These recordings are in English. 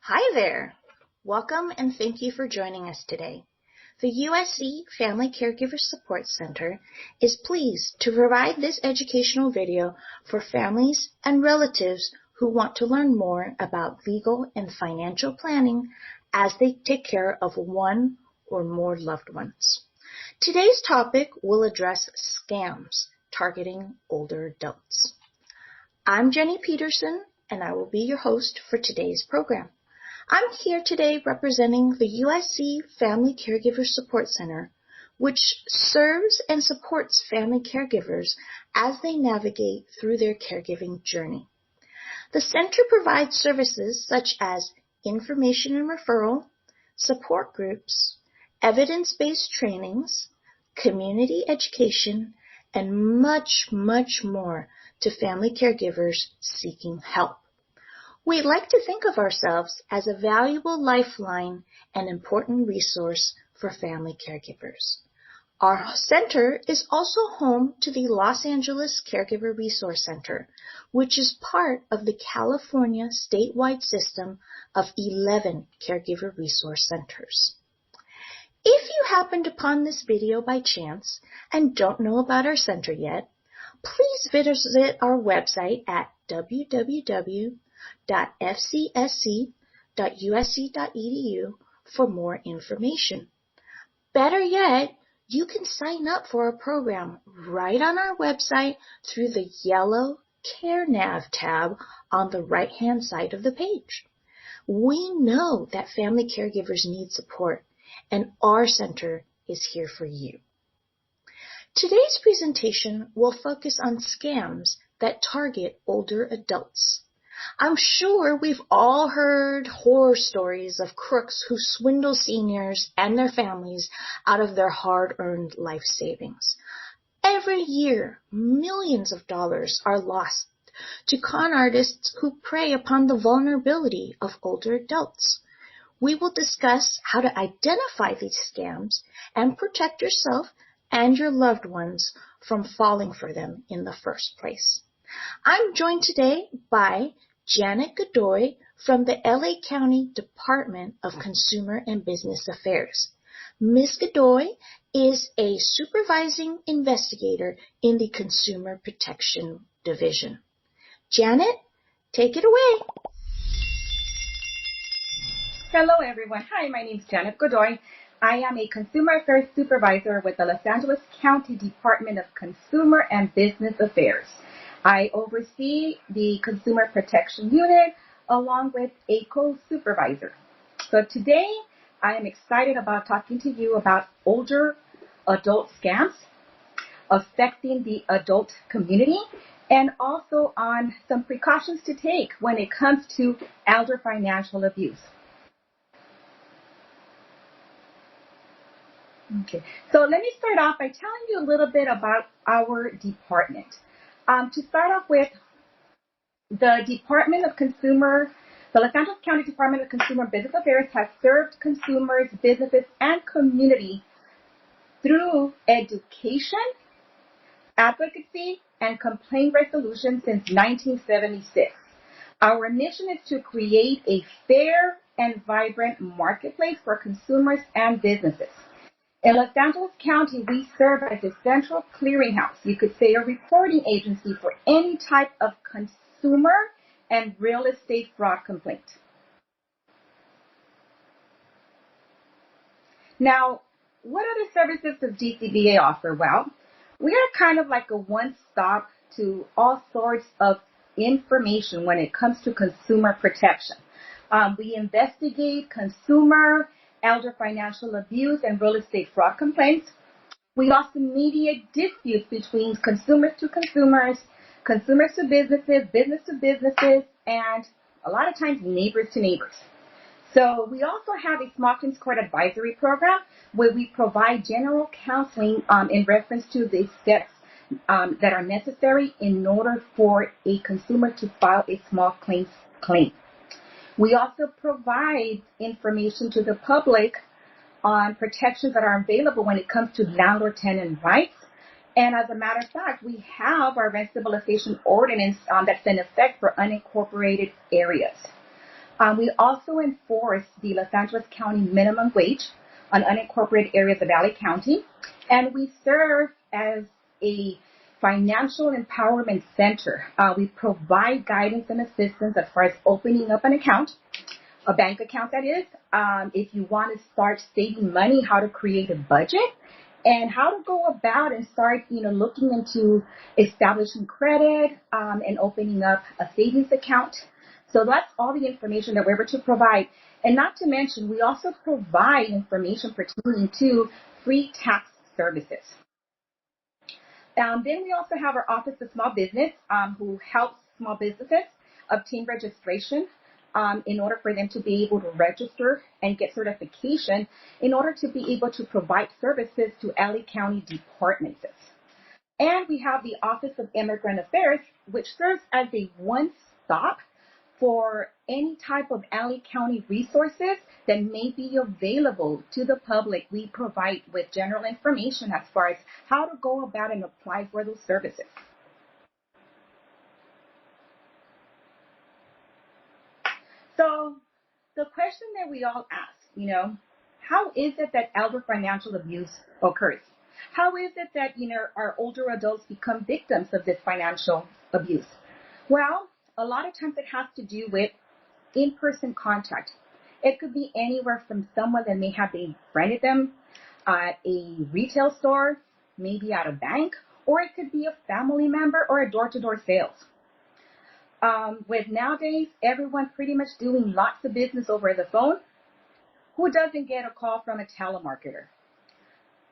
Hi there! Welcome and thank you for joining us today. The USC Family Caregiver Support Center is pleased to provide this educational video for families and relatives who want to learn more about legal and financial planning as they take care of one or more loved ones. Today's topic will address scams targeting older adults. I'm Jenny Peterson, and I will be your host for today's program. I'm here today representing the USC Family Caregiver Support Center, which serves and supports family caregivers as they navigate through their caregiving journey. The center provides services such as information and referral, support groups, evidence-based trainings, community education, and much, much more to family caregivers seeking help. We like to think of ourselves as a valuable lifeline and important resource for family caregivers. Our center is also home to the Los Angeles Caregiver Resource Center, which is part of the California statewide system of 11 caregiver resource centers. If you happened upon this video by chance and don't know about our center yet, please visit our website at www.fcsc.usc.edu for more information. Better yet, you can sign up for our program right on our website through the yellow CareNav tab on the right-hand side of the page. We know that family caregivers need support, and our center is here for you. Today's presentation will focus on scams that target older adults. I'm sure we've all heard horror stories of crooks who swindle seniors and their families out of their hard-earned life savings. Every year, millions of dollars are lost to con artists who prey upon the vulnerability of older adults. We will discuss how to identify these scams and protect yourself and your loved ones from falling for them in the first place. I'm joined today by Janet Godoy from the LA County Department of Consumer and Business Affairs. Ms. Godoy is a supervising investigator in the Consumer Protection Division. Janet, take it away. Hello, everyone. Hi, my name is Janet Godoy. I am a Consumer Affairs Supervisor with the Los Angeles County Department of Consumer and Business Affairs. I oversee the Consumer Protection Unit along with a co-supervisor. So today, I am excited about talking to you about older adult scams affecting the adult community and also on some precautions to take when it comes to elder financial abuse. Okay, so let me start off by telling you a little bit about our department. To start off with, the Department of Consumer, the Los Angeles County Department of Consumer and Business Affairs has served consumers, businesses, and community through education, advocacy, and complaint resolution since 1976. Our mission is to create a fair and vibrant marketplace for consumers and businesses. In Los Angeles County, we serve as a central clearinghouse, you could say a reporting agency for any type of consumer and real estate fraud complaint. Now, what other services does Dcba offer? Well, we are kind of like a one-stop to all sorts of information when it comes to consumer protection. We investigate consumer, elder financial abuse, and real estate fraud complaints. We also mediate disputes between consumers to consumers, consumers to businesses, business to businesses, and a lot of times neighbors to neighbors. So we also have a small claims court advisory program where we provide general counseling in reference to the steps that are necessary in order for a consumer to file a small claims claim. We also provide information to the public on protections that are available when it comes to landlord-tenant rights. And as a matter of fact, we have our rent stabilization ordinance that's in effect for unincorporated areas. We also enforce the Los Angeles County minimum wage on unincorporated areas of LA County, and we serve as a financial empowerment center. We provide guidance and assistance as far as opening up an account, a bank account that is, if you want to start saving money, how to create a budget, and how to go about and start, looking into establishing credit and opening up a savings account. So that's all the information that we're able to provide. And not to mention, we also provide information pertaining to free tax services. Then we also have our Office of Small Business, who helps small businesses obtain registration in order for them to be able to register and get certification in order to be able to provide services to LA County departments. And we have the Office of Immigrant Affairs, which serves as a one-stop for any type of LA County resources that may be available to the public. We provide with general information as far as how to go about and apply for those services. So the question that we all ask, how is it that elder financial abuse occurs? How is it that, our older adults become victims of this financial abuse? Well, a lot of times it has to do with in-person contact. It could be anywhere from someone that may have befriended them at a retail store, maybe at a bank, or it could be a family member or a door-to-door sales. With nowadays, everyone pretty much doing lots of business over the phone, who doesn't get a call from a telemarketer?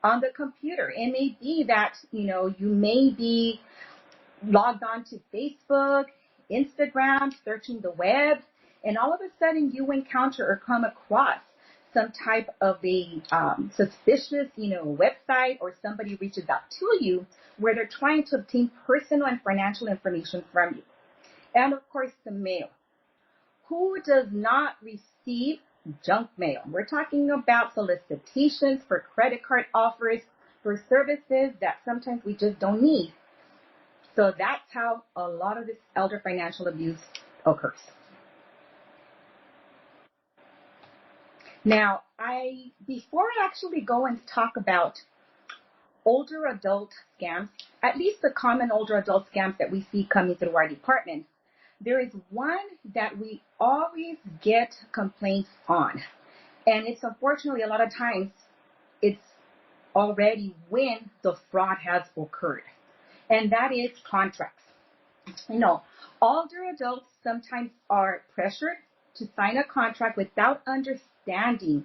On the computer, it may be that, you may be logged on to Facebook, Instagram, searching the web, and all of a sudden you encounter or come across some type of a suspicious, website, or somebody reaches out to you where they're trying to obtain personal and financial information from you. And of course, the mail. Who does not receive junk mail? We're talking about solicitations for credit card offers for services that sometimes we just don't need. So that's how a lot of this elder financial abuse occurs. Now, before I actually go and talk about older adult scams, at least the common older adult scams that we see coming through our department, there is one that we always get complaints on. And it's unfortunately a lot of times it's already when the fraud has occurred. And that is contracts. Older adults sometimes are pressured to sign a contract without understanding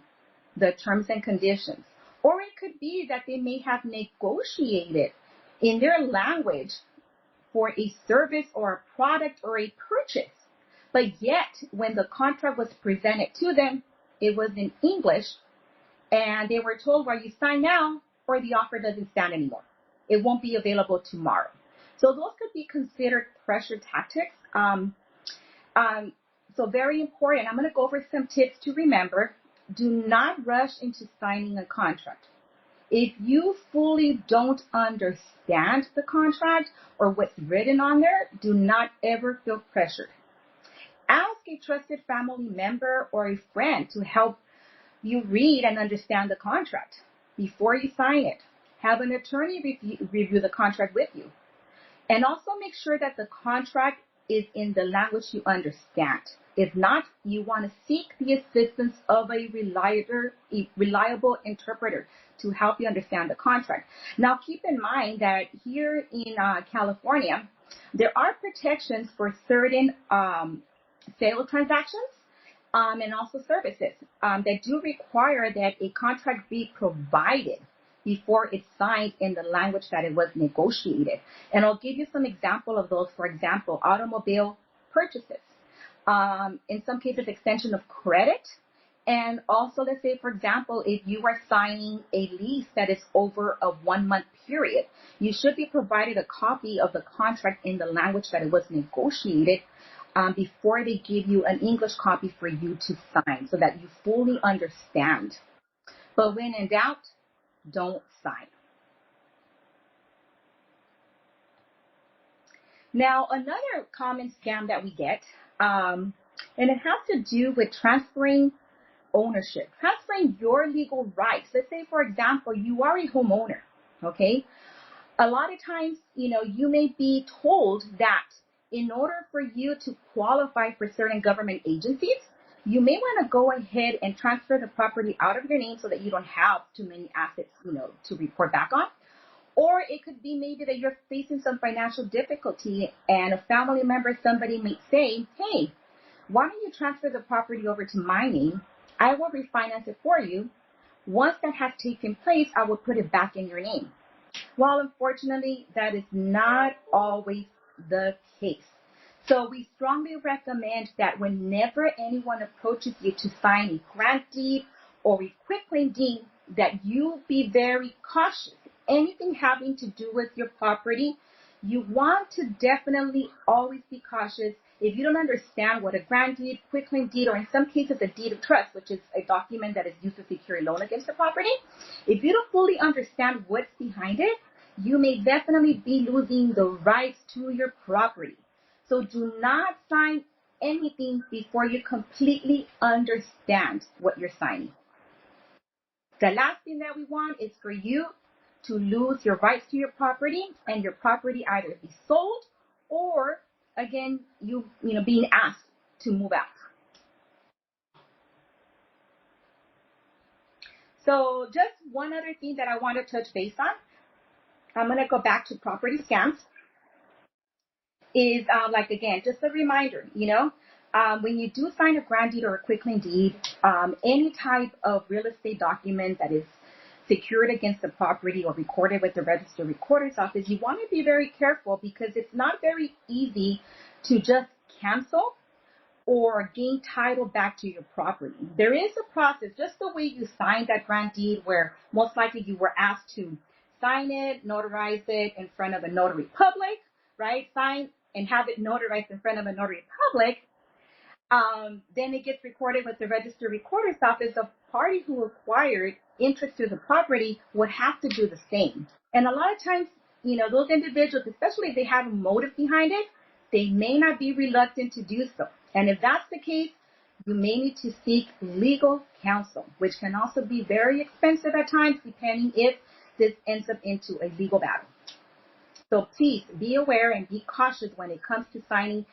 the terms and conditions. Or it could be that they may have negotiated in their language for a service or a product or a purchase. But yet, when the contract was presented to them, it was in English, and they were told, well, you sign now or the offer doesn't stand anymore. It won't be available tomorrow. So those could be considered pressure tactics. So very important. I'm going to go over some tips to remember. Do not rush into signing a contract. If you fully don't understand the contract or what's written on there, do not ever feel pressured. Ask a trusted family member or a friend to help you read and understand the contract before you sign it. Have an attorney review the contract with you. And also make sure that the contract is in the language you understand. If not, you want to seek the assistance of a reliable interpreter to help you understand the contract. Now, keep in mind that here in California, there are protections for certain sale transactions and also services that do require that a contract be provided before it's signed in the language that it was negotiated. And I'll give you some example of those. For example, automobile purchases. In some cases, extension of credit. And also, let's say, for example, if you are signing a lease that is over a 1-month period, you should be provided a copy of the contract in the language that it was negotiated before they give you an English copy for you to sign so that you fully understand. But when in doubt, don't sign. Now, another common scam that we get And it has to do with transferring ownership, transferring your legal rights. Let's say, for example, you are a homeowner, okay? A lot of times, you may be told that in order for you to qualify for certain government agencies, you may want to go ahead and transfer the property out of your name so that you don't have too many assets, to report back on. Or it could be maybe that you're facing some financial difficulty and a family member, somebody may say, hey, why don't you transfer the property over to my name? I will refinance it for you. Once that has taken place, I will put it back in your name. Well, unfortunately, that is not always the case. So we strongly recommend that whenever anyone approaches you to sign a grant deed or a quitclaim deed, that you be very cautious. Anything having to do with your property, you want to definitely always be cautious. If you don't understand what a grant deed, quitclaim deed, or in some cases a deed of trust, which is a document that is used to secure a loan against the property, if you don't fully understand what's behind it, you may definitely be losing the rights to your property. So do not sign anything before you completely understand what you're signing. The last thing that we want is for you to lose your rights to your property and your property either be sold or, again, you being asked to move out. So just one other thing that I want to touch base on, I'm going to go back to property scams, is again, just a reminder, when you do sign a grant deed or a quitclaim deed, any type of real estate document that is secured against the property or recorded with the registered recorder's office, you want to be very careful because it's not very easy to just cancel or gain title back to your property. There is a process, just the way you signed that grant deed, where most likely you were asked to sign it, notarize it in front of a notary public, right? Sign and have it notarized in front of a notary public. Then it gets recorded with the registered recorder's office. The party who acquired interest to the property would have to do the same. And a lot of times, those individuals, especially if they have a motive behind it, they may not be reluctant to do so. And if that's the case, you may need to seek legal counsel, which can also be very expensive at times, depending if this ends up into a legal battle. So please be aware and be cautious when it comes to signing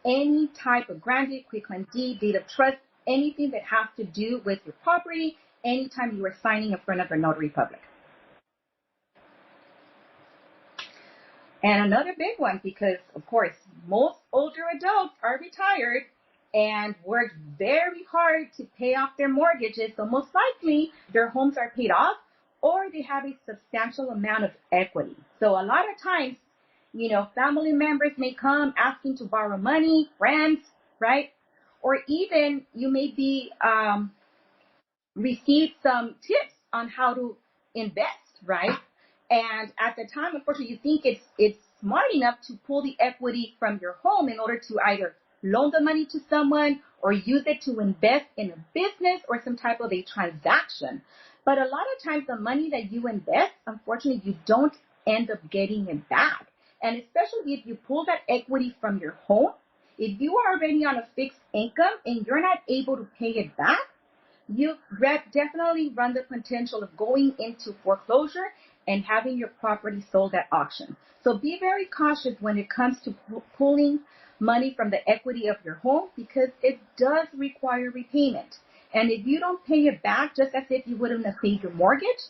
any type of grant deed, quitclaim deed, deed of trust, anything that has to do with your property, anytime you are signing in front of a notary public. And another big one, because of course, most older adults are retired and work very hard to pay off their mortgages. So most likely their homes are paid off or they have a substantial amount of equity. So a lot of times, family members may come asking to borrow money, friends, right? Or even you may be receive some tips on how to invest, right? And at the time, unfortunately, you think it's smart enough to pull the equity from your home in order to either loan the money to someone or use it to invest in a business or some type of a transaction. But a lot of times the money that you invest, unfortunately, you don't end up getting it back. And especially if you pull that equity from your home, if you are already on a fixed income and you're not able to pay it back, you definitely run the potential of going into foreclosure and having your property sold at auction. So be very cautious when it comes to pulling money from the equity of your home because it does require repayment. And if you don't pay it back, just as if you wouldn't have paid your mortgage,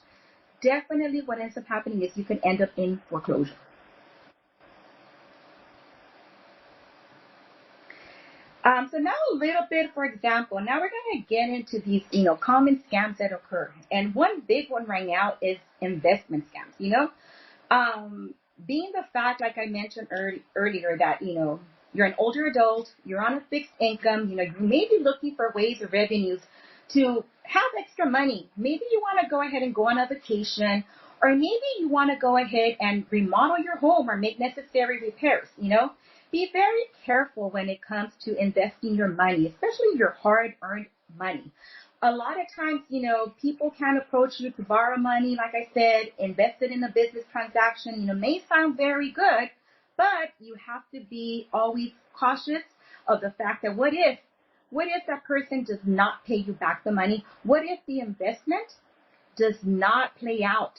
definitely what ends up happening is you can end up in foreclosure. So now a little bit, for example, now we're going to get into these, common scams that occur. And one big one right now is investment scams, being the fact, like I mentioned earlier, that, you're an older adult, you're on a fixed income, you may be looking for ways or revenues to have extra money. Maybe you want to go ahead and go on a vacation, or maybe you want to go ahead and remodel your home or make necessary repairs, Be very careful when it comes to investing your money, especially your hard-earned money. A lot of times, people can approach you to borrow money, like I said, invest it in a business transaction, may sound very good, but you have to be always cautious of the fact that what if What if that person does not pay you back the money? What if the investment does not play out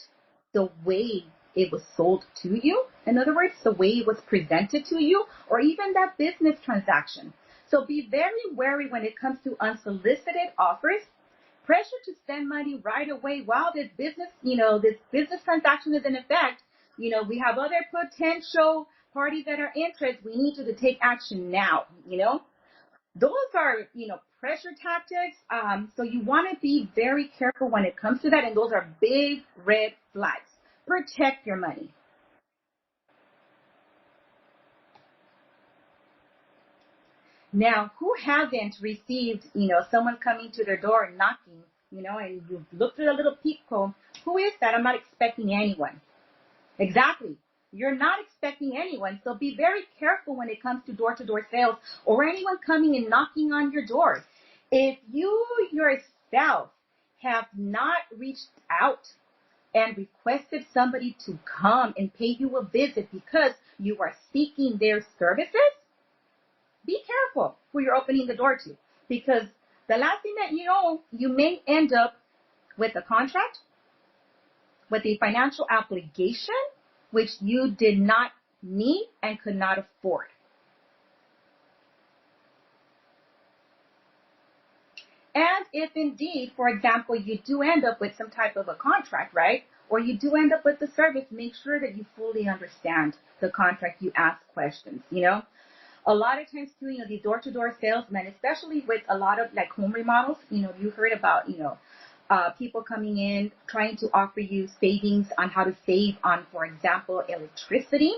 the way it was sold to you? In other words, the way it was presented to you, or even that business transaction. So be very wary when it comes to unsolicited offers. Pressure to spend money right away while this business transaction is in effect. We have other potential parties that are interested. We need you to take action now. Those are, pressure tactics. So you want to be very careful when it comes to that. And those are big red flags. Protect your money. Now, who hasn't received, someone coming to their door and knocking, and you've looked through a little peephole? Who is that? I'm not expecting anyone. Exactly. You're not expecting anyone, so be very careful when it comes to door-to-door sales or anyone coming and knocking on your door. If you yourself have not reached out and requested somebody to come and pay you a visit because you are seeking their services, be careful who you're opening the door to, because the last thing that you know, you may end up with a contract, with a financial obligation, which you did not need and could not afford. And if indeed, for example, you do end up with some type of a contract, right? Or you do end up with the service, make sure that you fully understand the contract. You ask questions, A lot of times too, these door-to-door salesmen, especially with a lot of like home remodels, you heard about, people coming in trying to offer you savings on how to save on, for example, electricity.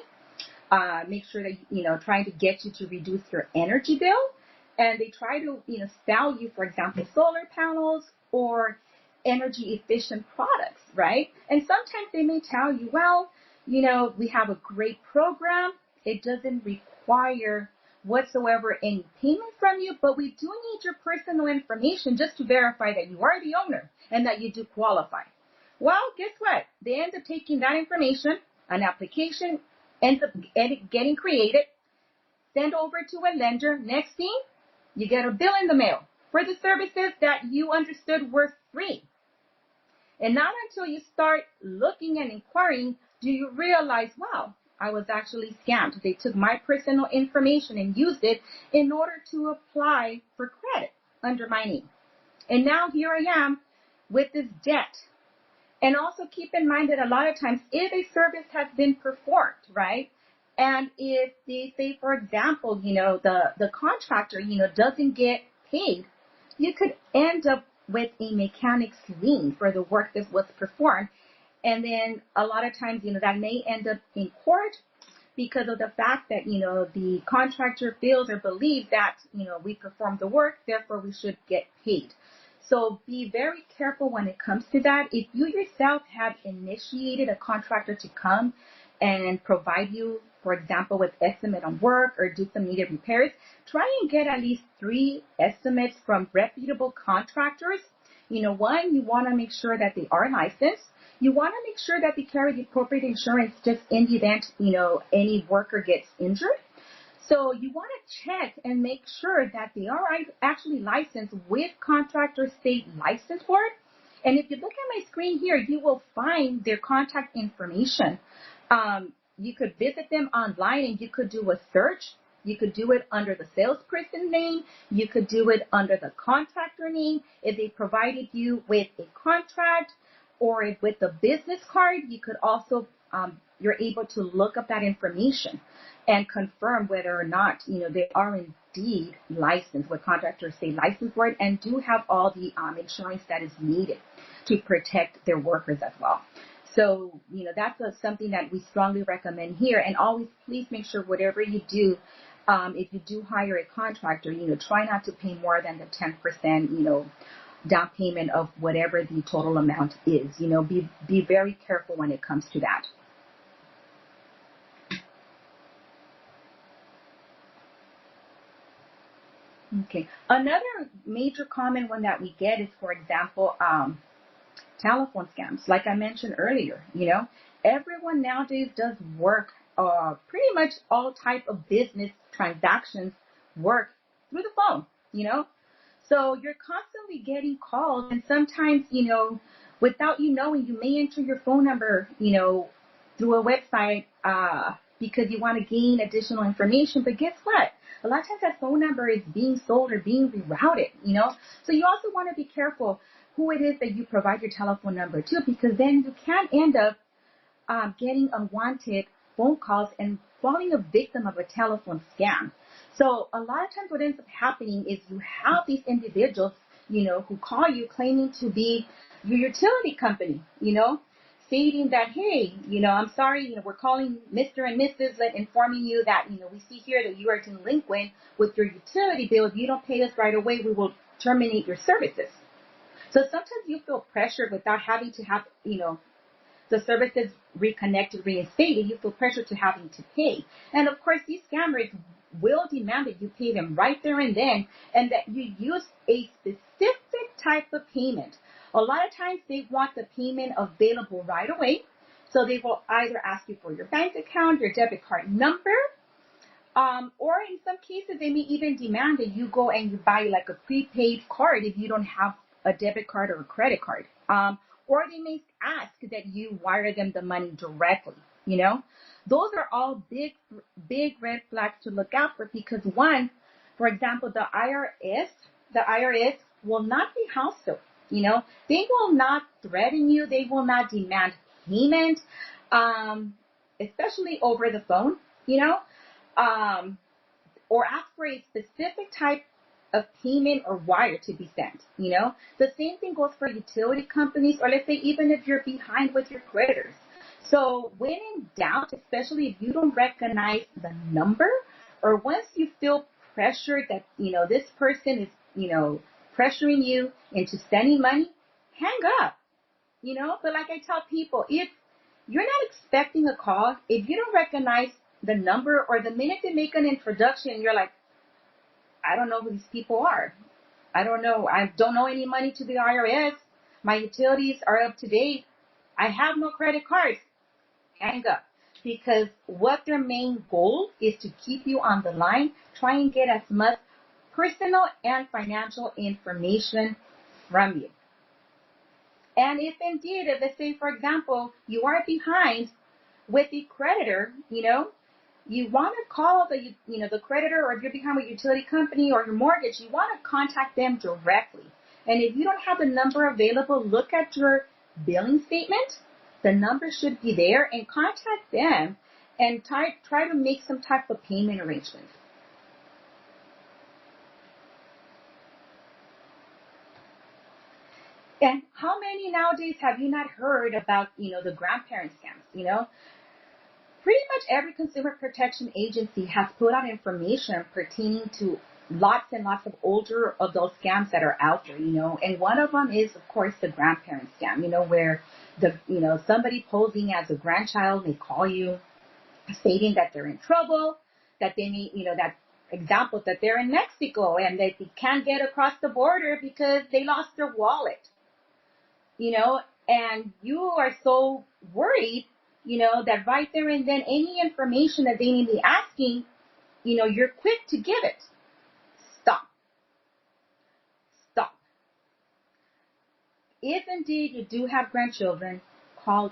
Make sure that, trying to get you to reduce your energy bill. And they try to, sell you, for example, solar panels or energy efficient products, right? And sometimes they may tell you, well, we have a great program. It doesn't require whatsoever any payment from you, but we do need your personal information just to verify that you are the owner and that you do qualify. Well, guess what? They end up taking that information, an application ends up getting created, sent over to a lender. Next thing, you get a bill in the mail for the services that you understood were free. And not until you start looking and inquiring do you realize, wow, I was actually scammed. They took my personal information and used it in order to apply for credit under my name. And now here I am with this debt. And also keep in mind that a lot of times if a service has been performed, right? And if they say, for example, the contractor, doesn't get paid, you could end up with a mechanic's lien for the work that was performed. And then a lot of times, that may end up in court because of the fact that, the contractor feels or believes that, we performed the work, therefore we should get paid. So be very careful when it comes to that. If you yourself have initiated a contractor to come and provide you, for example, with estimate on work or do some needed repairs, try and get at least 3 estimates from reputable contractors. One, you want to make sure that they are licensed. You want to make sure that they carry the appropriate insurance just in the event, any worker gets injured. So you want to check and make sure that they are actually licensed with contractor state license board. And if you look at my screen here, you will find their contact information. You could visit them online and you could do a search. You could do it under the salesperson name. You could do it under the contractor name. If they provided you with a contract or if with the business card, you could also, you're able to look up that information and confirm whether or not, they are indeed licensed with contractor state license board and do have all the insurance that is needed to protect their workers as well. So, that's something that we strongly recommend here. And always please make sure whatever you do, if you do hire a contractor, try not to pay more than the 10%, down payment of whatever the total amount is. Be very careful when it comes to that. Okay. Another major common one that we get is, for example, telephone scams. Like I mentioned earlier, everyone nowadays does work, pretty much all type of business transactions work through the phone, So you're constantly getting calls, and sometimes, without you knowing, you may enter your phone number, through a website, because you want to gain additional information. But guess what? A lot of times that phone number is being sold or being rerouted, So you also want to be careful who it is that you provide your telephone number to, because then you can end up getting unwanted phone calls and falling a victim of a telephone scam. So a lot of times what ends up happening is you have these individuals, who call you claiming to be your utility company, stating that, hey, I'm sorry, we're calling Mr. and Mrs. informing you that, we see here that you are delinquent with your utility bill. If you don't pay us right away, we will terminate your services. So sometimes you feel pressured without having to have, the services reconnected, reinstated. You feel pressure to having to pay. And of course, these scammers will demand that you pay them right there and then, and that you use a specific type of payment. A lot of times they want the payment available right away. So they will either ask you for your bank account, your debit card number, or in some cases they may even demand that you go and you buy like a prepaid card if you don't have a debit card or a credit card. Or they may ask that you wire them the money directly, Those are all big red flags to look out for, because one, for example, the IRS will not be hostile, They will not threaten you. They will not demand payment, especially over the phone, or ask for a specific type of payment or wire to be sent, The same thing goes for utility companies, or let's say even if you're behind with your creditors. So when in doubt, especially if you don't recognize the number, or once you feel pressured that, this person is, pressuring you into sending money, hang up, But like I tell people, if you're not expecting a call, if you don't recognize the number, or the minute they make an introduction, you're like, I don't know who these people are. I don't know. I don't owe any money to the IRS. My utilities are up to date. I have no credit cards. Hang up. Because what their main goal is to keep you on the line, try and get as much personal and financial information from you. And if indeed, let's say, for example, you are behind with the creditor, you want to call the creditor, or if you're behind with your utility company or your mortgage, you want to contact them directly. And if you don't have the number available, look at your billing statement. The number should be there, and contact them and try to make some type of payment arrangement. And how many nowadays have you not heard about, the grandparent scams, Pretty much every consumer protection agency has put out information pertaining to lots and lots of older adult scams that are out there, and one of them is, of course, the grandparent scam, where somebody posing as a grandchild may call you stating that they're in trouble, that they may, that example, that they're in Mexico and that they can't get across the border because they lost their wallet, and you are so worried, that right there and then any information that they may be asking, you're quick to give it. Stop. If indeed you do have grandchildren, call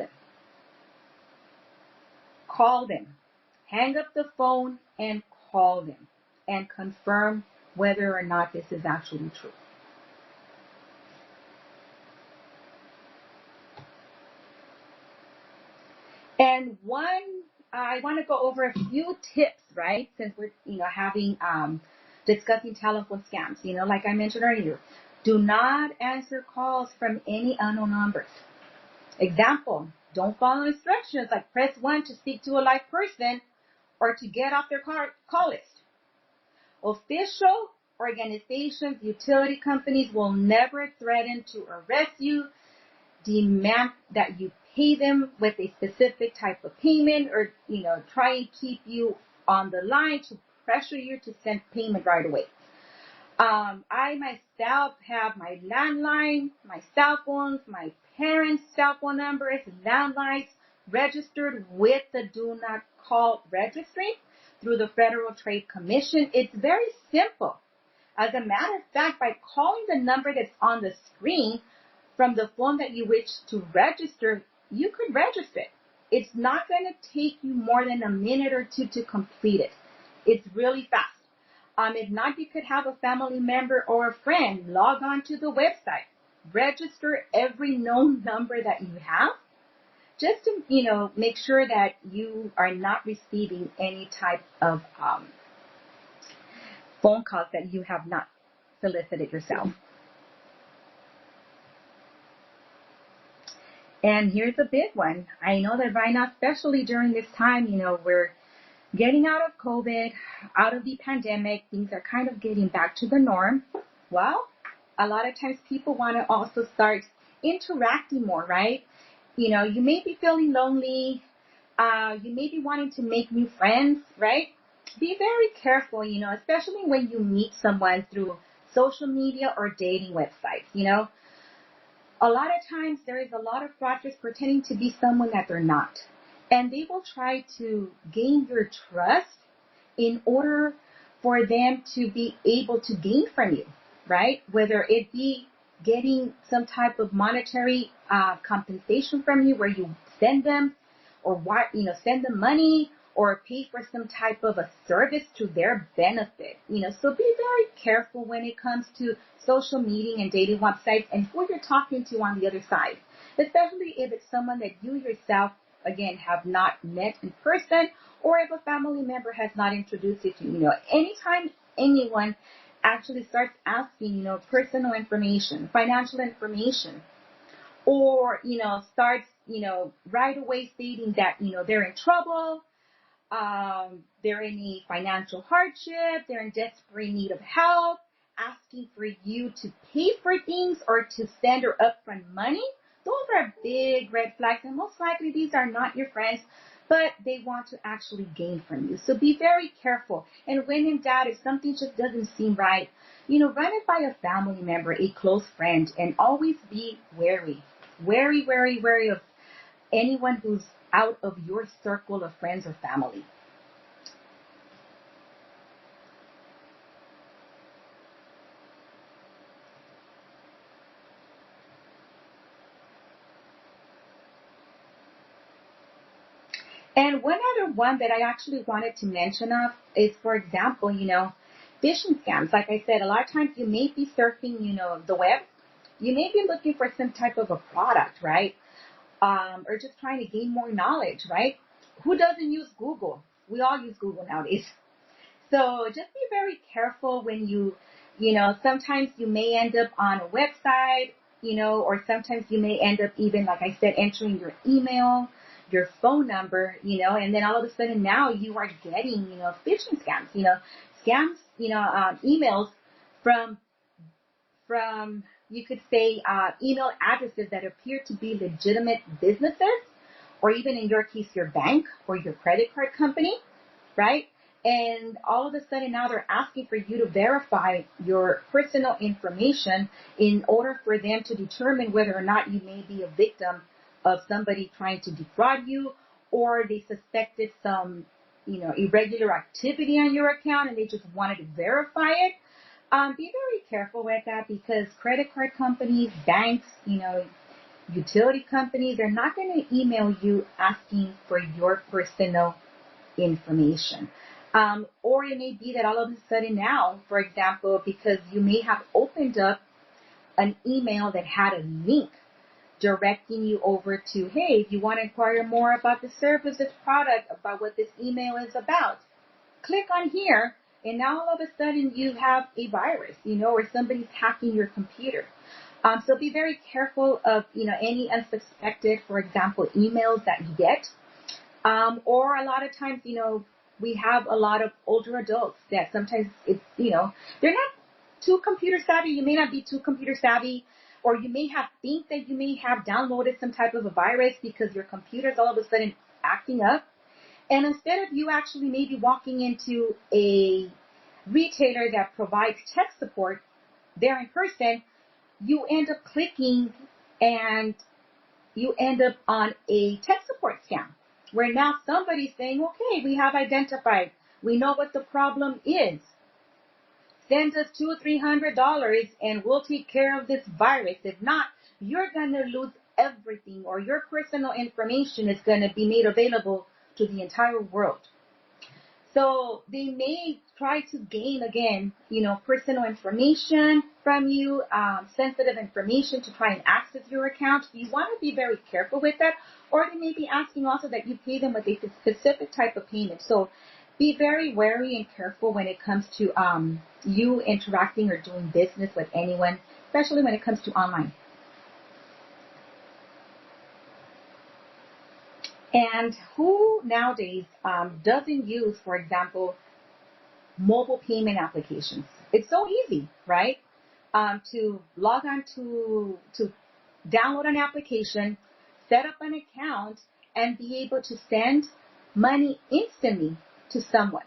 them. Hang up the phone and call them and confirm whether or not this is actually true. And I want to go over a few tips, right? Since we're, discussing telephone scams, like I mentioned earlier, do not answer calls from any unknown numbers. Example, don't follow instructions like press 1 to speak to a live person or to get off their call list. Official organizations, utility companies will never threaten to arrest you, demand that you pay them with a specific type of payment, or, try and keep you on the line to pressure you to send payment right away. I myself have my landline, my cell phones, my parents' cell phone numbers, landlines registered with the Do Not Call registry through the Federal Trade Commission. It's very simple. As a matter of fact, by calling the number that's on the screen from the phone that you wish to register, you could register it. It's not going to take you more than a minute or two to complete it. It's really fast. If not, you could have a family member or a friend log on to the website, register every known number that you have, just to, make sure that you are not receiving any type of phone calls that you have not solicited yourself. And here's a big one. I know that right now, especially during this time, we're getting out of COVID, out of the pandemic, things are kind of getting back to the norm. Well, a lot of times people want to also start interacting more, right? You may be feeling lonely. You may be wanting to make new friends, right? Be very careful, especially when you meet someone through social media or dating websites, A lot of times there is a lot of fraudsters pretending to be someone that they're not. And they will try to gain your trust in order for them to be able to gain from you, right? Whether it be getting some type of monetary compensation from you where you send them or send them money or pay for some type of a service to their benefit, So be very careful when it comes to social media and dating websites and who you're talking to on the other side, especially if it's someone that you yourself again, have not met in person, or if a family member has not introduced you to, anytime anyone actually starts asking, personal information, financial information, or, starts, right away stating that, they're in trouble, they're in a financial hardship, they're in desperate need of help, asking for you to pay for things or to send her upfront money. Those are big red flags, and most likely these are not your friends, but they want to actually gain from you. So be very careful. And when in doubt, if something just doesn't seem right, run it by a family member, a close friend, and always be wary. Wary, wary, wary of anyone who's out of your circle of friends or family. And one other one that I actually wanted to mention of is, for example, phishing scams. Like I said, a lot of times you may be surfing, the web. You may be looking for some type of a product, right? Or just trying to gain more knowledge, right? Who doesn't use Google? We all use Google nowadays. So just be very careful when sometimes you may end up on a website, or sometimes you may end up even, like I said, entering your email, your phone number, and then all of a sudden now you are getting, phishing scams, scams, emails from, you could say, email addresses that appear to be legitimate businesses, or even in your case, your bank or your credit card company, right? And all of a sudden now they're asking for you to verify your personal information in order for them to determine whether or not you may be a victim of somebody trying to defraud you, or they suspected some, irregular activity on your account and they just wanted to verify it. Be very careful with that, because credit card companies, banks, utility companies, they're not going to email you asking for your personal information. Or it may be that all of a sudden now, for example, because you may have opened up an email that had a link directing you over to, hey, if you want to inquire more about the service, this product, about what this email is about, click on here, and now all of a sudden you have a virus, or somebody's hacking your computer. So be very careful of, any unsuspected, for example, emails that you get. Or a lot of times, we have a lot of older adults that sometimes it's, they're not too computer savvy. You may not be too computer savvy, or you may think that you may have downloaded some type of a virus because your computer's all of a sudden acting up. And instead of you actually maybe walking into a retailer that provides tech support there in person, you end up clicking and you end up on a tech support scam, where now somebody's saying, okay, we have identified, we know what the problem is. send us $200 or $300 and we'll take care of this virus. If not, you're going to lose everything, or your personal information is going to be made available to the entire world. So they may try to gain, again, personal information from you, sensitive information to try and access your account. You want to be very careful with that. Or they may be asking also that you pay them with a specific type of payment. So be very wary and careful when it comes to you interacting or doing business with anyone, especially when it comes to online. And who nowadays doesn't use, for example, mobile payment applications? It's so easy, right? To log on to download an application, set up an account, and be able to send money instantly to someone.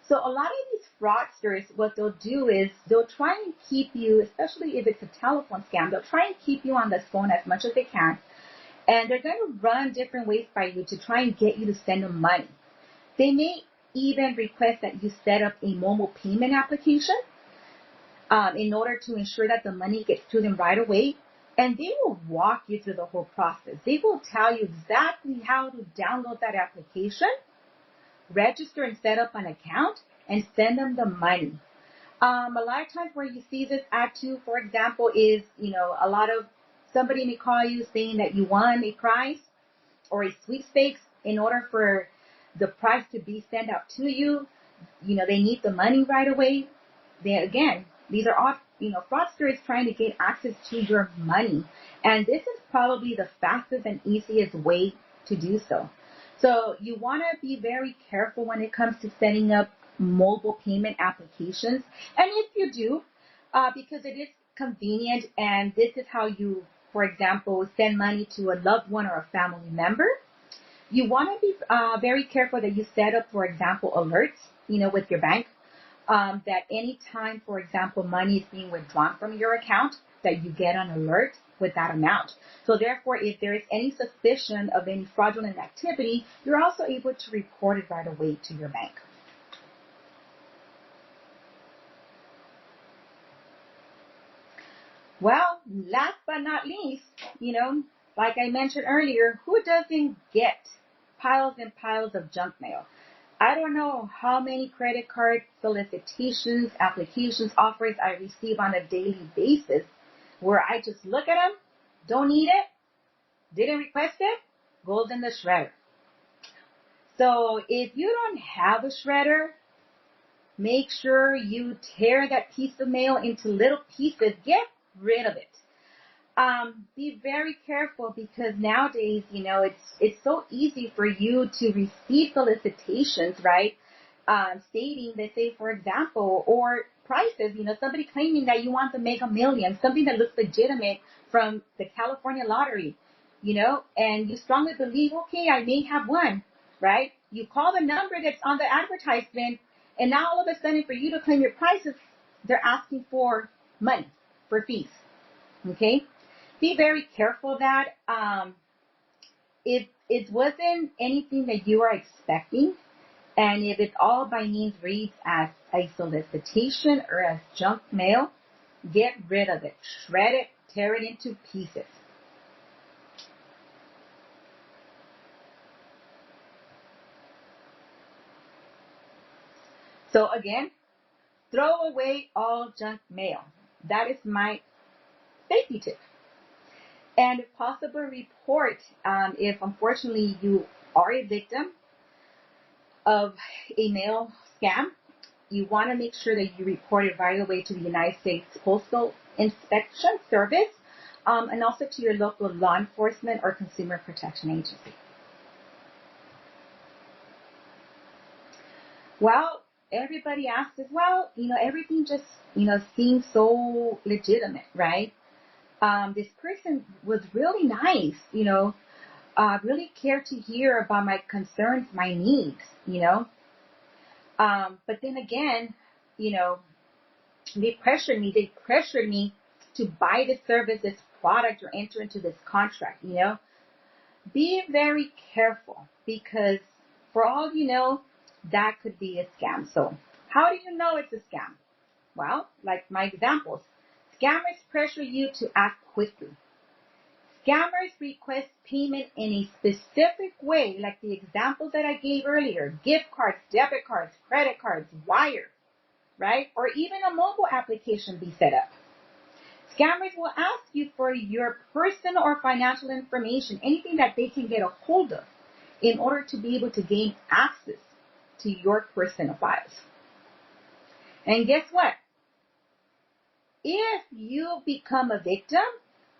So a lot of these fraudsters, what they'll do is they'll try and keep you, especially if it's a telephone scam, they'll try and keep you on the phone as much as they can. And they're going to run different ways by you to try and get you to send them money. They may even request that you set up a mobile payment application in order to ensure that the money gets to them right away. And they will walk you through the whole process. They will tell you exactly how to download that application, register and set up an account, and send them the money. A lot of times where you see this ad too, for example, is, a lot of somebody may call you saying that you won a prize or a sweepstakes. In order for the prize to be sent out to you, they need the money right away. These are all, fraudsters trying to get access to your money. And this is probably the fastest and easiest way to do so. So you want to be very careful when it comes to setting up mobile payment applications. And if you do, because it is convenient and this is how you, for example, send money to a loved one or a family member, you want to be very careful that you set up, for example, alerts, with your bank, that any time, for example, money is being withdrawn from your account, that you get an alert with that amount. So therefore, if there is any suspicion of any fraudulent activity, you're also able to report it right away to your bank. Well, last but not least, like I mentioned earlier, who doesn't get piles and piles of junk mail? I don't know how many credit card solicitations, applications, offers I receive on a daily basis where I just look at them, don't need it, didn't request it, goes in the shredder. So if you don't have a shredder, make sure you tear that piece of mail into little pieces. Get rid of it. Be very careful because nowadays, it's so easy for you to receive solicitations, right? Stating that, say, for example, or prices, somebody claiming that you want to make $1 million, something that looks legitimate from the California lottery, and you strongly believe, okay, I may have one, right? You call the number that's on the advertisement, and now all of a sudden for you to claim your prices, they're asking for money, for fees, okay? Be very careful of that. If it wasn't anything that you are expecting, and if it all by means reads as a solicitation or as junk mail, get rid of it. Shred it, tear it into pieces. So again, throw away all junk mail. That is my safety tip. And possibly report if unfortunately you are a victim of a mail scam. You want to make sure that you report it right away to the United States Postal Inspection Service and also to your local law enforcement or consumer protection agency. Well, everybody asks as well, everything just, seems so legitimate, right? This person was really nice, really cared to hear about my concerns, my needs, but then again, they pressured me to buy this service, this product, or enter into this contract, Be very careful because for all you know, that could be a scam. So how do you know it's a scam? Well, like my examples, scammers pressure you to act quickly. Scammers request payment in a specific way, like the examples that I gave earlier, gift cards, debit cards, credit cards, wire, right? Or even a mobile application be set up. Scammers will ask you for your personal or financial information, anything that they can get a hold of in order to be able to gain access to your personal files. And guess what? If you become a victim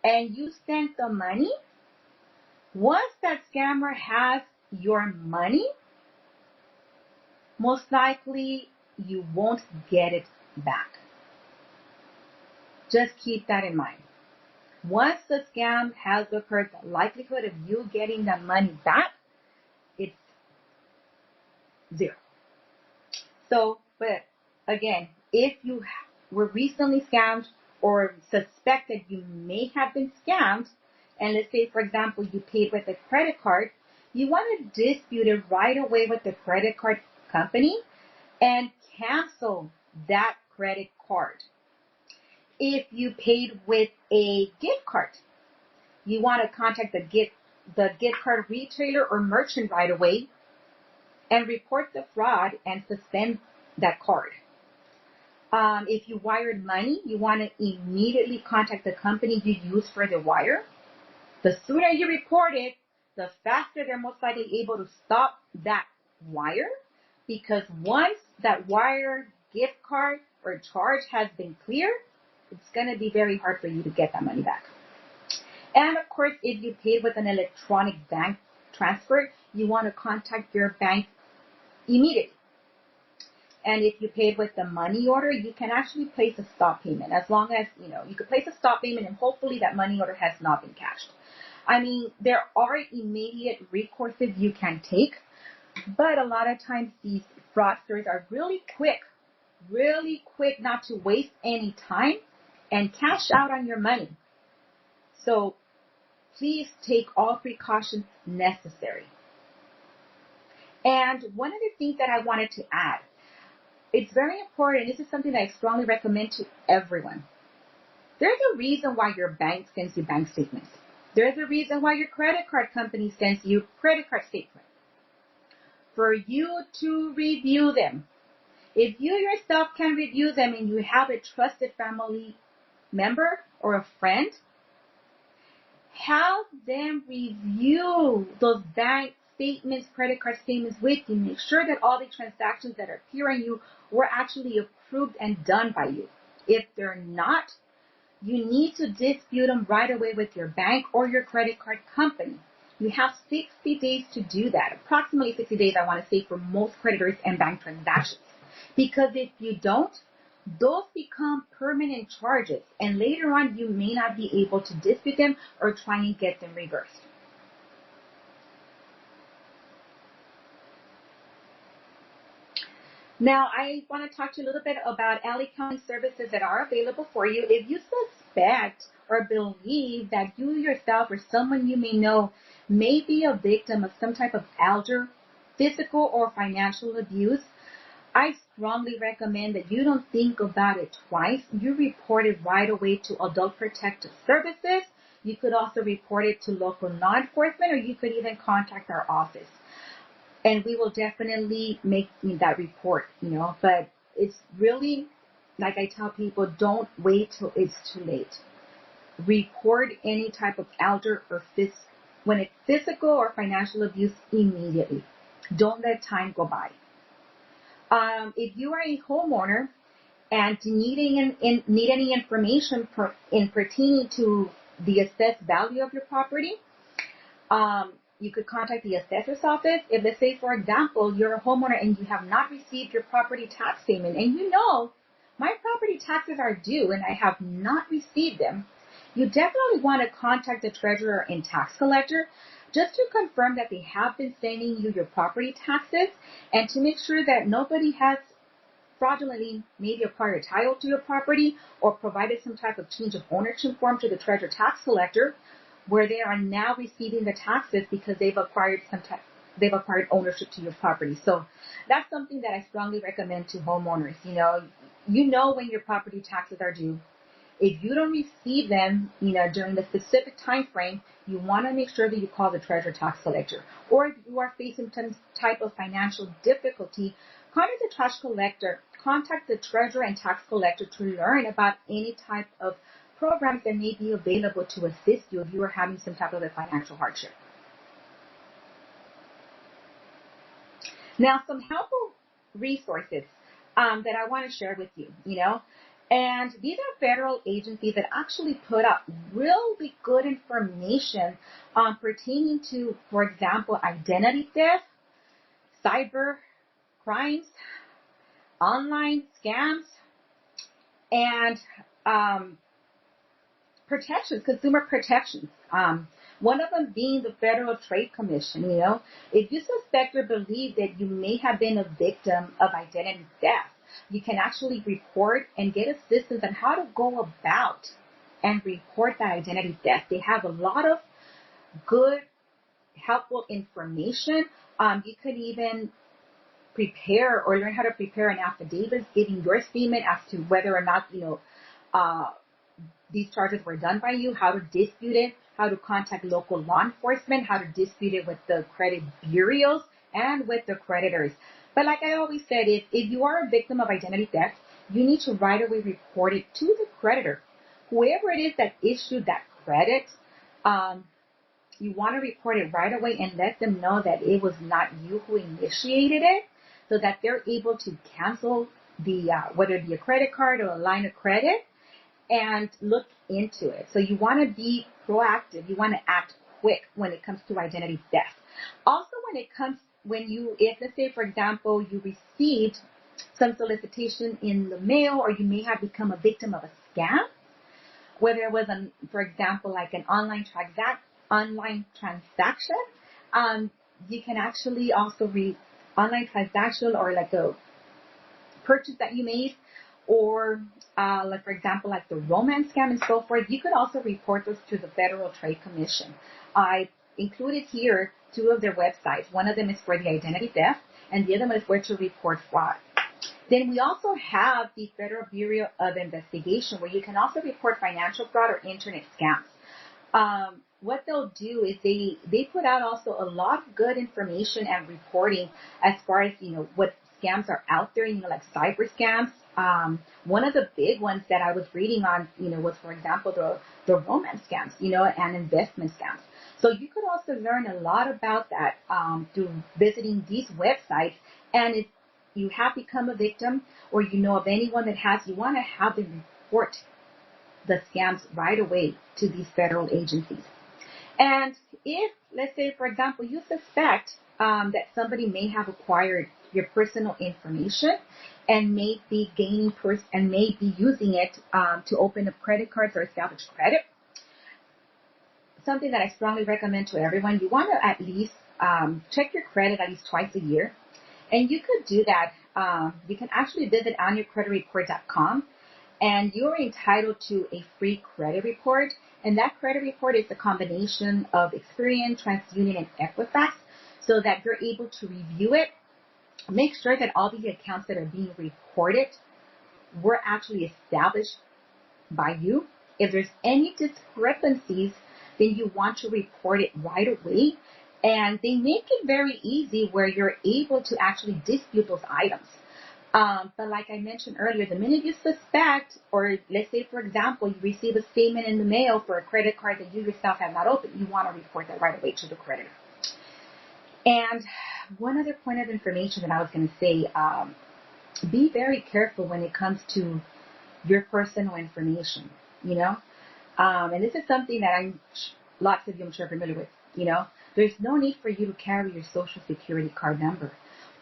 and you send the money, once that scammer has your money, most likely you won't get it back. Just keep that in mind. Once the scam has occurred, the likelihood of you getting the money back, it's zero. So, but again, if you were recently scammed or suspect that you may have been scammed, and let's say, for example, you paid with a credit card, you want to dispute it right away with the credit card company and cancel that credit card. If you paid with a gift card, you want to contact the gift card retailer or merchant right away and report the fraud and suspend that card. If you wired money, you want to immediately contact the company you used for the wire. The sooner you report it, the faster they're most likely able to stop that wire, because once that wire, gift card, or charge has been cleared, it's going to be very hard for you to get that money back. And of course, if you paid with an electronic bank transfer, you want to contact your bank immediately. And if you paid with the money order, you can actually place a stop payment, as long as, you could place a stop payment and hopefully that money order has not been cashed. I mean, there are immediate recourses you can take, but a lot of times these fraudsters are really quick not to waste any time and cash out on your money. So please take all precautions necessary. And one of the things that I wanted to add, it's very important, this is something that I strongly recommend to everyone. There's a reason why your bank sends you bank statements. There's a reason why your credit card company sends you credit card statements. For you to review them. If you yourself can review them and you have a trusted family member or a friend, have them review those bank statements, credit card statements with you. Make sure that all the transactions that appear on you were actually approved and done by you. If they're not, you need to dispute them right away with your bank or your credit card company. You have 60 days to do that. Approximately 60 days, I want to say, for most creditors and bank transactions. Because if you don't, those become permanent charges, and later on you may not be able to dispute them or try and get them reversed. Now, I want to talk to you a little bit about LA County services that are available for you. If you suspect or believe that you yourself or someone you may know may be a victim of some type of elder, physical, or financial abuse, I strongly recommend that you don't think about it twice. You report it right away to Adult Protective Services. You could also report it to local law enforcement, or you could even contact our office. And we will definitely make that report, but it's really, like I tell people, don't wait till it's too late. Report any type of elder or when it's physical or financial abuse immediately. Don't let time go by. If you are a homeowner and need any information pertaining to the assessed value of your property, you could contact the assessor's office. If, let's say, for example, you're a homeowner and you have not received your property tax payment, and my property taxes are due and I have not received them, you definitely want to contact the treasurer and tax collector just to confirm that they have been sending you your property taxes, and to make sure that nobody has fraudulently maybe acquired title to your property or provided some type of change of ownership form to the treasurer tax collector, where they are now receiving the taxes because they've acquired ownership to your property. So that's something that I strongly recommend to homeowners. you know when your property taxes are due. If you don't receive them, during the specific time frame, you want to make sure that you call the treasurer tax collector. Or if you are facing some type of financial difficulty, contact the tax collector. Contact the treasurer and tax collector to learn about any type of programs that may be available to assist you if you are having some type of a financial hardship. Now, some helpful resources that I want to share with you, and these are federal agencies that actually put out really good information pertaining to, for example, identity theft, cyber crimes, online scams, and protections, consumer protections. One of them being the Federal Trade Commission. If you suspect or believe that you may have been a victim of identity theft, you can actually report and get assistance on how to go about and report that identity theft. They have a lot of good, helpful information. You could even prepare or learn how to prepare an affidavit giving your statement as to whether or not, these charges were done by you, how to dispute it, how to contact local law enforcement, how to dispute it with the credit bureaus and with the creditors. But like I always said, if you are a victim of identity theft, you need to right away report it to the creditor. Whoever it is that issued that credit, you want to report it right away and let them know that it was not you who initiated it, so that they're able to cancel the whether it be a credit card or a line of credit, and look into it. So you want to be proactive. You want to act quick when it comes to identity theft. Also, if let's say, for example, you received some solicitation in the mail, or you may have become a victim of a scam, whether it was, for example, like an online transaction, you can actually also online transaction, or like a purchase that you made, or like, for example, like the romance scam and so forth. You could also report those to the Federal Trade Commission. I included here 2 of their websites. One of them is for the identity theft, and the other one is where to report fraud. Then we also have the Federal Bureau of Investigation, where you can also report financial fraud or internet scams. What they'll do is they put out also a lot of good information and reporting as far as, what scams are out there, like cyber scams. One of the big ones that I was reading on, was, for example, the romance scams, and investment scams. So you could also learn a lot about that through visiting these websites. And if you have become a victim, or you know of anyone that has, you want to have them report the scams right away to these federal agencies. And if, let's say, for example, you suspect that somebody may have acquired your personal information and may be using it to open up credit cards or establish credit, something that I strongly recommend to everyone, you want to at least check your credit at least twice a year. And you could do that. You can actually visit onyourcreditreport.com, and you're entitled to a free credit report. And that credit report is a combination of Experian, TransUnion, and Equifax, so that you're able to review it, make sure that all the accounts that are being reported were actually established by you. If there's any discrepancies, then you want to report it right away. And they make it very easy where you're able to actually dispute those items. But like I mentioned earlier, the minute you suspect, or let's say, for example, you receive a statement in the mail for a credit card that you yourself have not opened, you want to report that right away to the creditor. And one other point of information that I was going to say, be very careful when it comes to your personal information, and this is something that lots of you I'm sure are familiar with, There's no need for you to carry your social security card number,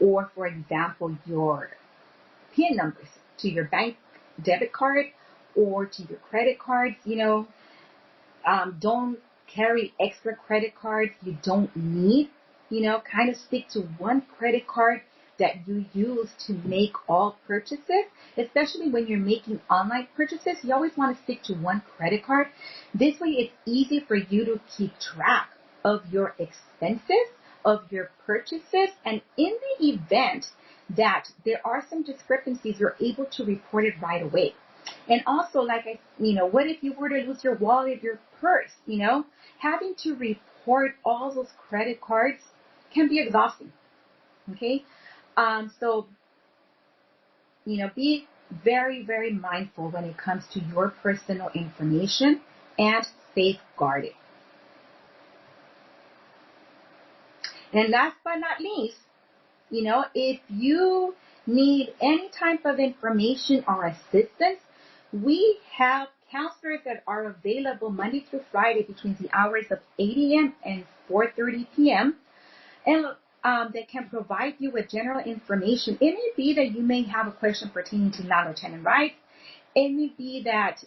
or, for example, your PIN numbers to your bank debit card or to your credit cards. Don't carry extra credit cards you don't need. Kind of stick to one credit card that you use to make all purchases, especially when you're making online purchases. You always want to stick to one credit card. This way it's easy for you to keep track of your expenses, of your purchases, and in the event that there are some discrepancies, you're able to report it right away. And also, what if you were to lose your wallet, your purse, having to report all those credit cards can be exhausting. Okay. So, be very, very mindful when it comes to your personal information and safeguard it. And last but not least, if you need any type of information or assistance, we have counselors that are available Monday through Friday between the hours of 8 a.m. and 4:30 p.m. and that can provide you with general information. It may be that you may have a question pertaining to landlord tenant rights. It may be that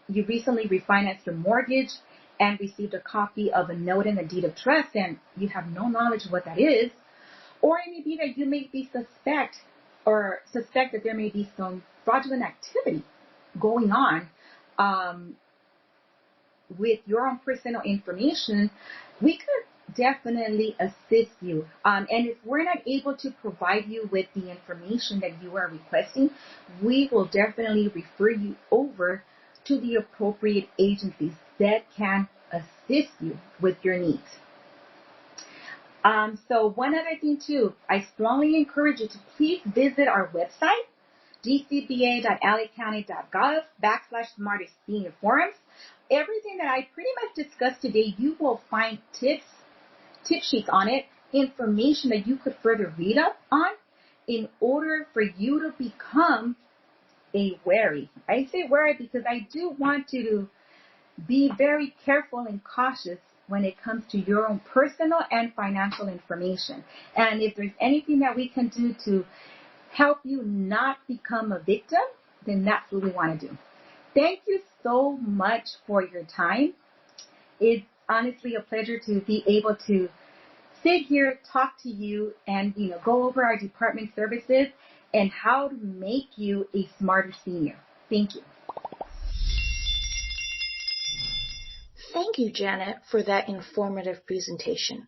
you recently refinanced your mortgage and received a copy of a note and a deed of trust, and you have no knowledge of what that is. Or it may be that you may be suspect that there may be some fraudulent activity going on with your own personal information. We could definitely assist you. And if we're not able to provide you with the information that you are requesting, we will definitely refer you over to the appropriate agencies that can assist you with your needs. So one other thing too, I strongly encourage you to please visit our website, dcba.alleycounty.gov/smartest-senior-forums. Everything that I pretty much discussed today, you will find tip sheets on it, information that you could further read up on in order for you to become a wary. I say wary because I do want you to be very careful and cautious when it comes to your own personal and financial information. And if there's anything that we can do to help you not become a victim, then that's what we want to do. Thank you so much for your time. It's honestly a pleasure to be able to sit here, talk to you, and go over our department services and how to make you a smarter senior. Thank you. Thank you, Janet, for that informative presentation.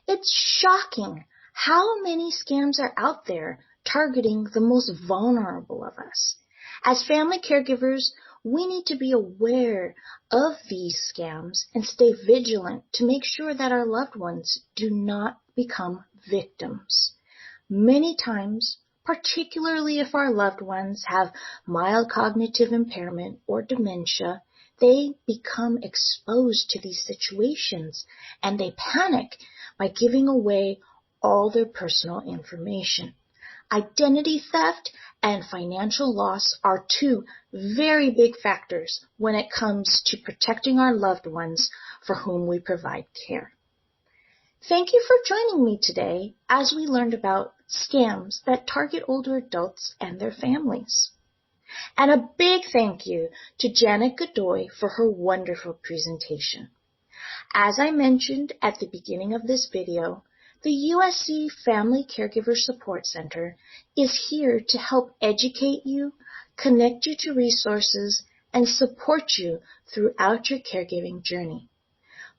It's shocking how many scams are out there targeting the most vulnerable of us. As family caregivers, we need to be aware of these scams and stay vigilant to make sure that our loved ones do not become victims. Many times, particularly if our loved ones have mild cognitive impairment or dementia, they become exposed to these situations and they panic by giving away all their personal information. Identity theft and financial loss are two very big factors when it comes to protecting our loved ones for whom we provide care. Thank you for joining me today as we learned about scams that target older adults and their families. And a big thank you to Janet Godoy for her wonderful presentation. As I mentioned at the beginning of this video, the USC Family Caregiver Support Center is here to help educate you, connect you to resources, and support you throughout your caregiving journey.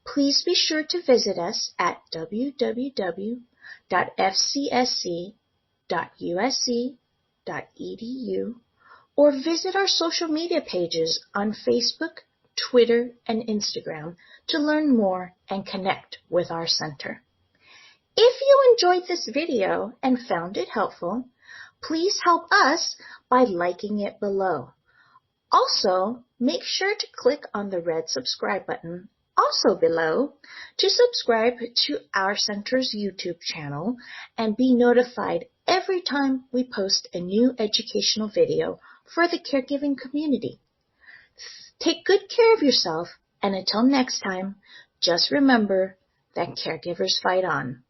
Please be sure to visit us at www.fcsc.usc.edu or visit our social media pages on Facebook, Twitter, and Instagram to learn more and connect with our center. If you enjoyed this video and found it helpful, please help us by liking it below. Also, make sure to click on the red subscribe button also below to subscribe to our center's YouTube channel and be notified every time we post a new educational video for the caregiving community. Take good care of yourself, and until next time, just remember that caregivers fight on.